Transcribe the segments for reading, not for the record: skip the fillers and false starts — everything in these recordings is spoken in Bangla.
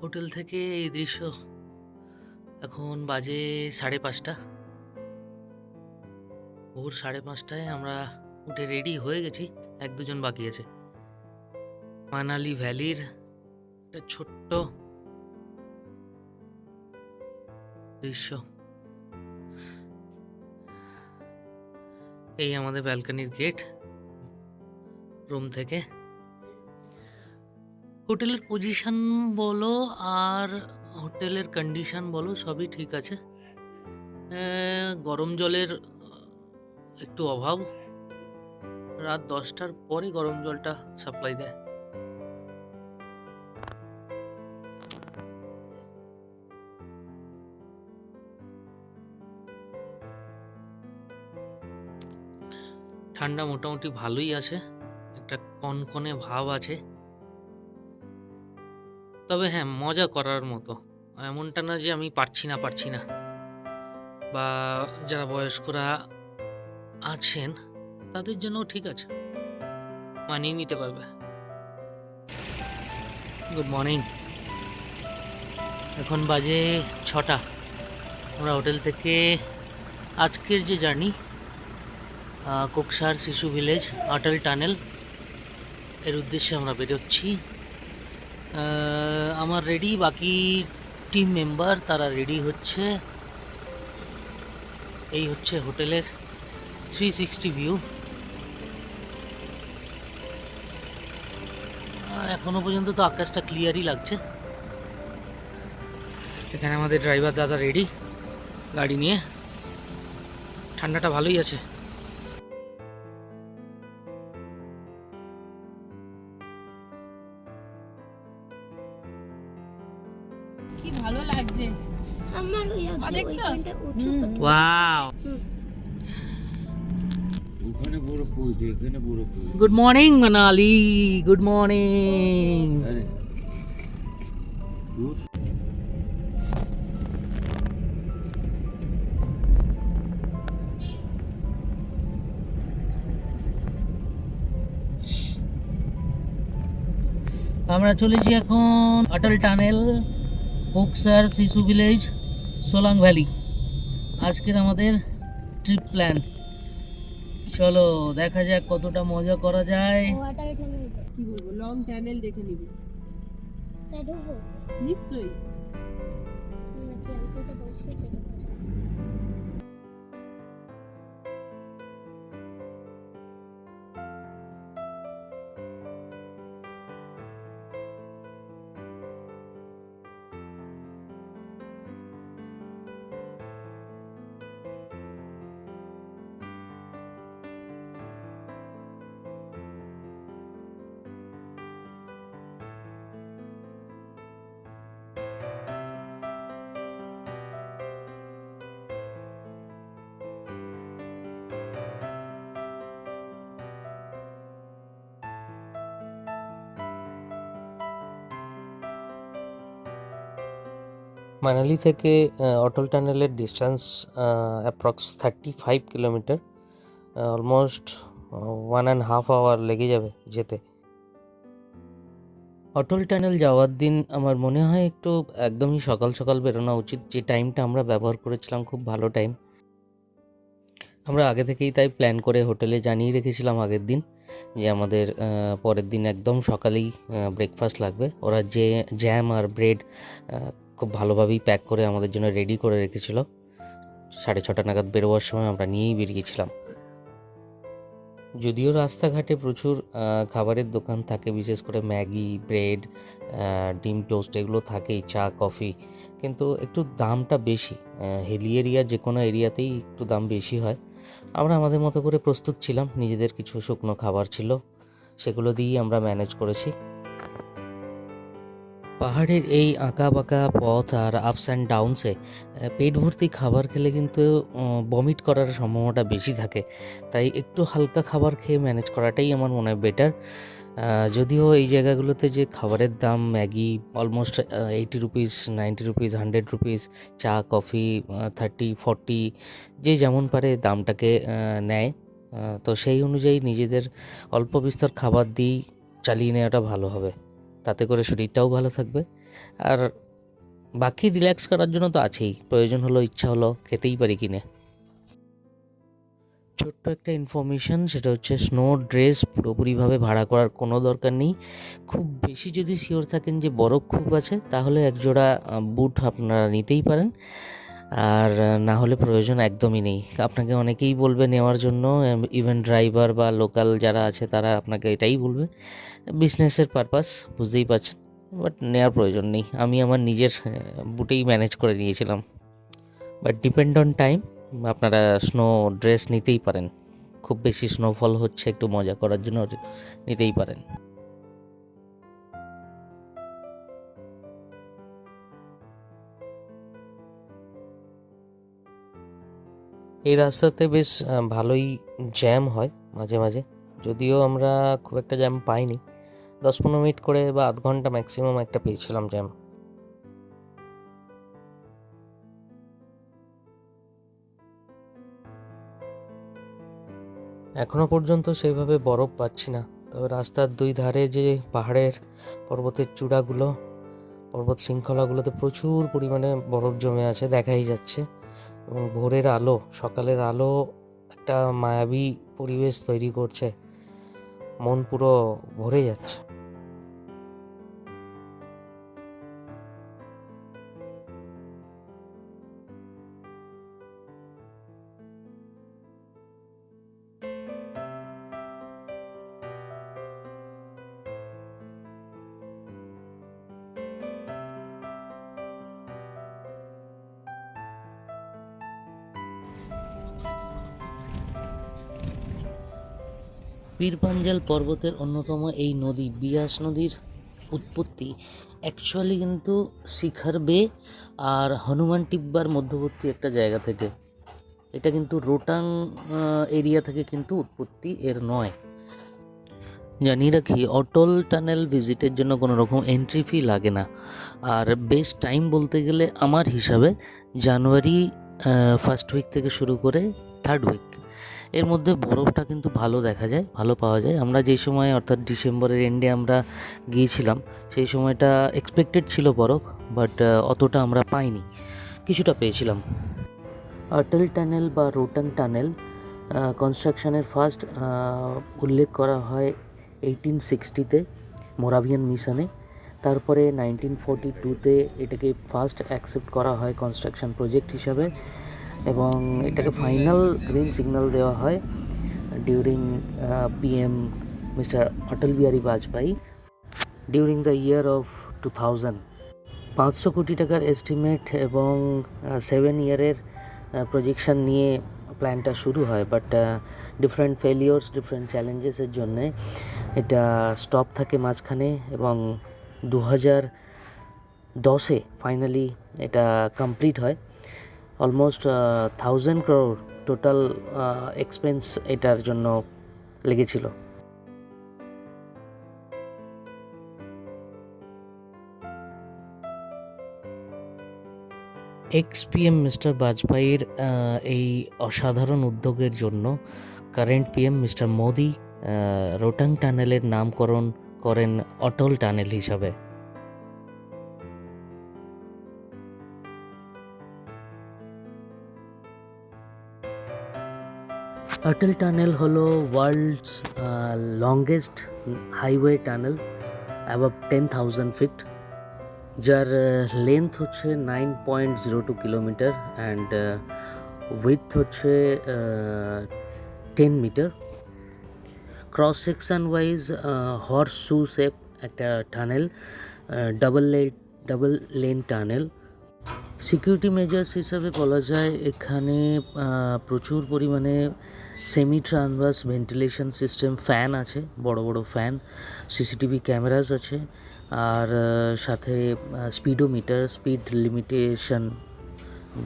হোটেল থেকে এই দৃশ্য। এখন বাজে 5:30। ভোর 5:30টায় আমরা উঠে রেডি হয়ে গেছি। 1-2 জন বাকি আছে। মানালি ভ্যালির একটা ছোট্ট দৃশ্য। এই আমাদের ব্যালকনির গেট। রুম থেকে হোটেলের পজিশন বলো আর হোটেলের কন্ডিশন বলো, সবই ঠিক আছে। গরম জলের একটু অভাব। রাত 10টার পরে গরম জলটা সাপ্লাই দেয়। ঠান্ডা মোটামুটি ভালোই আছে, একটা কনকনে ভাব আছে। তবে হ্যাঁ, মজা করার মতো। এমনটা না যে আমি পারছি না, বা যারা বয়স্করা আছেন তাদের জন্যও ঠিক আছে, মানিয়ে নিতে পারবে। Good morning. এখন বাজে 6টা। আমরা হোটেল থেকে আজকের যে জার্নি, কোকসার শিশু ভিলেজ, অটল টানেল, এর উদ্দেশ্যে আমরা বেরোচ্ছি। আমার রেডি, বাকি টিম মেম্বার তারা রেডি হচ্ছে। এই হচ্ছে হোটেলের 360 ভিউ। এখনো পর্যন্ত তো আকাশটা ক্লিয়ারই লাগছে। এখানে আমাদের ড্রাইভার দাদা রেডি গাড়ি নিয়ে। ঠান্ডাটা ভালোই আছে। কি ভালো লাগছে আমার ওই দেখছো? ওইখানটা উঁচু ওয়াও, ওখানে বরফ পড়ছে, এখানে বরফ পড়ছে। Good morning Manali, good morning. আরে, দূর। আমরা চলেছি এখন অটল টানেল, কোকসার শিশু ভিলেজ, সোলাং ভ্যালি। আজকের আমাদের ট্রিপ প্ল্যান। চলো দেখা যাক কতটা মজা করা যায়। ওয়াটার ট্যাঙ্ক কি বলবো, লং টানেল দেখে নিবি তাই ঢুকবো নিশ্চয়ই। নাকি আমি তো বসে যেতে পারি। মানালি থেকে অটল টানেলের distance approx 35 kilometre. Almost 1.5 hour লেগে যাবে যেতে। অটল টানেল যাওয়ার দিন আমার মনে হয় একটু একদমই সকাল সকাল বেরোনো উচিত। যে টাইমটা আমরা ব্যবহার করেছিলাম খুব ভালো টাইম। আমরা আগে থেকেই তাই প্ল্যান করে হোটেলে জানিয়ে রেখেছিলাম আগের দিন যে আমাদের পরের দিন একদম সকালেই ব্রেকফাস্ট লাগবে। ওরা যে জ্যাম আর ব্রেড খুব ভালোভাবেই প্যাক করে আমাদের জন্য রেডি করে রেখেছিল। 6:30 নাগাদ বেরোবার সময় আমরা নিয়েই বেরিয়েছিলাম। যদিও রাস্তাঘাটে প্রচুর খাবারের দোকান থাকে, বিশেষ করে ম্যাগি, ব্রেড, ডিম টোস্ট এগুলো থাকেই, চা, কফি, কিন্তু একটু দামটা বেশি। হিলি এরিয়া যে কোনো এরিয়াতেই একটু দাম বেশি হয়। আমরা আমাদের মতো করে প্রস্তুত ছিলাম, নিজেদের কিছু শুকনো খাবার ছিল, সেগুলো দিয়েই আমরা ম্যানেজ করেছি। পাহাড়ের এই আঁকা বাঁকা পথ আর আপস অ্যান্ড ডাউনসে পেট ভর্তি খাবার খেলে কিন্তু বমিট করার সম্ভাবনাটা বেশি থাকে। তাই একটু হালকা খাবার খেয়ে ম্যানেজ করাটাই আমার মনে হয় বেটার। যদিও এই জায়গাগুলোতে যে খাবারের দাম, Maggi almost 80 rupees, 90 rupees, 100 rupees, চা কফি 30-40, যে যেমন পারে দামটাকে নেয়। তো সেই অনুযায়ী নিজেদের অল্প বিস্তর খাবার দিয়েই চালিয়ে নেওয়াটা ভালো হবে। তাতে করে শরীরটাও ভালো থাকবে। আর বাকি রিল্যাক্স করার জন্য তো আছেই, প্রয়োজন হলো ইচ্ছা হলো খেতেই পারি কিনে। ছোট্ট একটা ইনফরমেশন, সেটা হচ্ছে স্নো ড্রেস পুরোপুরিভাবে ভাড়া করার কোনো দরকার নেই। খুব বেশি যদি শিওর থাকেন যে বরফ খুব আছে, তাহলে একজোড়া বুট আপনারা নিতেই পারেন। আর না হলে প্রয়োজন একদমই নেই। আপনাকে অনেকেই বলবে নেওয়ার জন্য, ইভেন ড্রাইভার বা লোকাল যারা আছে তারা আপনাকে এটাই বলবে, বিজনেসের পারপাস, বুঝতেই পারছেন। বাট নেওয়ার প্রয়োজন নেই, আমি আমার নিজের বুটেই ম্যানেজ করে নিয়েছিলাম। বাট ডিপেন্ড অন টাইম, আপনারা স্নো ড্রেস নিতেই পারেন। খুব বেশি স্নোফল হচ্ছে, একটু মজা করার জন্য নিতেই পারেন। এই রাস্তাতে বেশ ভালোই জ্যাম হয় মাঝে মাঝে, যদিও আমরা খুব একটা জ্যাম পাইনি। 10-15 মিনিট করে বা আধ ঘন্টা ম্যাক্সিমাম একটা পেয়েছিলাম জ্যাম। এখনো পর্যন্ত সেইভাবে বরফ পাচ্ছি না, তবে রাস্তার দুই ধারে যে পাহাড়ের পর্বতের চূড়াগুলো, পর্বত শৃঙ্খলাগুলোতে প্রচুর পরিমাণে বরফ জমে আছে, দেখাই যাচ্ছে। এবং ভোরের আলো, সকালের আলো একটা মায়াবী পরিবেশ তৈরি করছে, মন পুরো ভরে যাচ্ছে। পীরপাঞ্জাল পর্বতের অন্যতম এই নদী বিয়াস নদীর উৎপত্তি অ্যাকচুয়ালি কিন্তু শিখর বে আর হনুমান টিব্বার মধ্যবর্তী একটা জায়গা থেকে। এটা কিন্তু রোটাং এরিয়া থেকে কিন্তু উৎপত্তি এর নয়। জানিয়ে রাখি, অটল টানেল ভিজিটের জন্য কোনো রকম এন্ট্রি ফি লাগে না। আর বেস্ট টাইম বলতে গেলে আমার হিসাবে জানুয়ারি ফার্স্ট উইক থেকে শুরু করে থার্ড উইক, এর মধ্যে বরফটা কিন্তু ভালো দেখা যায়, ভালো পাওয়া যায়। আমরা যেই সময় অর্থাৎ ডিসেম্বরের এন্ডে আমরা গিয়েছিলাম, সেই সময়টা এক্সপেক্টেড ছিল বরফ, বাট অতটা আমরা পাইনি, কিছুটা পেয়েছিলাম। অটল টানেল বা রোটাং টানেল কনস্ট্রাকশনের ফার্স্ট উল্লেখ করা হয় 1860-তে মোরাভিয়ান মিশনে। তারপরে 1942-তে এটাকে ফার্স্ট অ্যাকসেপ্ট করা হয় কনস্ট্রাকশন প্রজেক্ট হিসাবে, এবং এটাকে ফাইনাল গ্রিন সিগন্যাল দেওয়া হয় during PM mister Atal Bihari Vajpayee during the year of 2000। 500 কোটি টাকার এস্টিমেট এবং 7 ইয়ারের প্রজেকশন নিয়ে প্ল্যানটা শুরু হয়, বাট ডিফারেন্ট ফেলিওর্স, ডিফারেন্ট চ্যালেঞ্জেসের জন্যে এটা স্টপ থাকে মাঝখানে, এবং 2010-এ ফাইনালি এটা কমপ্লিট হয়। অলমোস্ট 1000 crore টোটাল এক্সপেন্স এটার জন্য লেগেছিল। PM মিস্টার বাজপেয়ীর এই অসাধারণ উদ্যোগের জন্য current PM Mister Modi Rohtang টানেলের নামকরণ করেন অটল টানেল হিসাবে। অটল টানেল হলো world's longest highway tunnel, above 10,000 feet, যার লেন্থ হচ্ছে 9.02 কিলোমিটার অ্যান্ড উইথ হচ্ছে 10 metre. Cross section wise horseshoe shape একটা tunnel, double lane tunnel. Security measures হিসাবে বলা যায় এখানে প্রচুর পরিমাণে semi transverse ventilation system, fan আছে, বড় বড় ফ্যান, CCTV ক্যামেরাস আছে, আর সাথে স্পিডোমিটার, স্পিড লিমিটেশন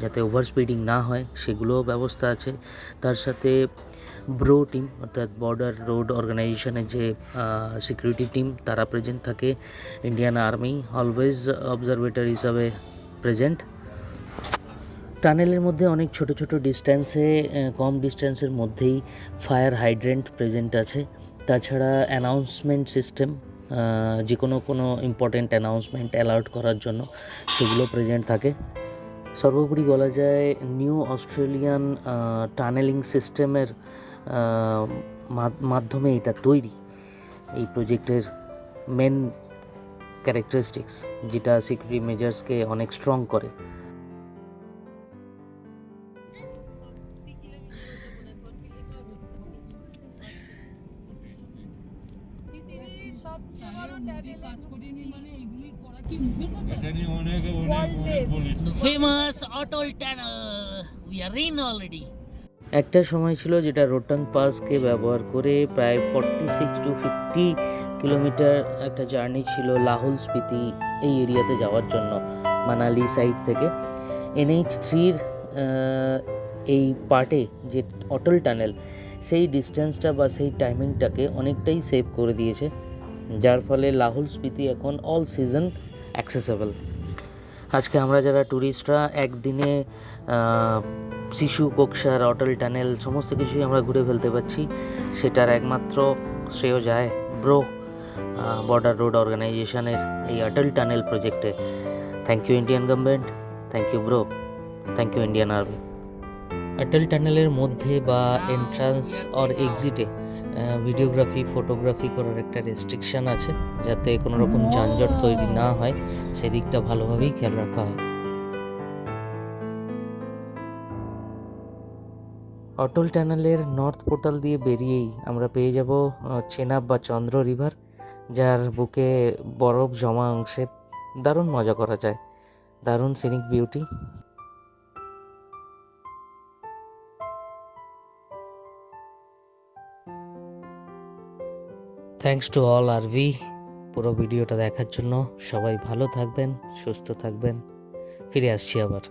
যাতে ওভার স্পিডিং না হয় সেগুলোও ব্যবস্থা আছে। তার সাথে ব্রো টিম অর্থাৎ বর্ডার রোড অর্গানাইজেশনের যে সিকিউরিটি টিম তারা প্রেজেন্ট থাকে, ইন্ডিয়ান আর্মি অলওয়েজ অবজারভেটর হিসাবে প্রেজেন্ট। টানেলের মধ্যে অনেক ছোট ছোট ডিস্ট্যান্সে, কম ডিস্ট্যান্সের মধ্যেই ফায়ার হাইড্রেন্ট প্রেজেন্ট আছে। তাছাড়া অ্যানাউন্সমেন্ট সিস্টেম যে কোনো ইম্পর্টেন্ট অ্যানাউন্সমেন্ট অ্যালার্ট করার জন্য সেগুলো প্রেজেন্ট থাকে। সর্বোপরি বলা যায় নিউ অস্ট্রেলিয়ান টানেলিং সিস্টেমের মাধ্যমে এটা তৈরি, এই প্রজেক্টের মেন ক্যারেক্টারিস্টিক্স, যেটা সিকিউরিটি মেজার্সকে অনেক স্ট্রং করে। পৃথিবীর সবচেয়ে বড় টানেল কাজ করিনি মানে এগুলি করা কি এটা নিয়ে অনেক অনেক অনেক বলেছি। Famous Atal tunnel, we are in already. একটা সময় ছিল যেটা রোটাং পাসকে ব্যবহার করে প্রায় 46 to 50 কিলোমিটার একটা জার্নি ছিল লাহুল স্পিতি এই এরিয়াতে যাওয়ার জন্য মানালি সাইড থেকে। NH3-র এই পার্টে যে অটল টানেল, সেই ডিস্টেন্সটা বা সেই টাইমিংটাকে অনেকটাই সেভ করে দিয়েছে, যার ফলে লাহুল স্পিতি এখন অল সিজন অ্যাক্সেসেবল। আজকে আমরা যারা ট্যুরিস্টরা একদিনে শিশু কোকসার অটল টানেল সমস্ত কিছুই আমরা ঘুরে ফেলতে পারছি, সেটার একমাত্র শ্রেয় যায় ব্রো বর্ডার রোড অর্গানাইজেশনের এই অটল টানেল প্রজেক্টে। Thank you Indian government, thank you bro, thank you Indian army. Atal টানেলের মধ্যে বা এন্ট্রান্স অর এক্সিটে ভিডিওগ্রাফি ফটোগ্রাফি করার একটা রেস্ট্রিকশান আছে, যাতে কোনো রকম যানজট তৈরি না হয়, সেদিকটা ভালোভাবেই খেয়াল রাখা হয়। অটল টানেলের নর্থ পোর্টাল দিয়ে বেরিয়েই আমরা পেয়ে যাব চেনাব বা চন্দ্র রিভার, যার বুকে বরফ জমা অংশে দারুণ মজা করা যায়, দারুণ scenic beauty. Thanks to all RV পুরো ভিডিওটা দেখার জন্য। সবাই ভালো থাকবেন, সুস্থ থাকবেন, ফিরে আসছি আবার।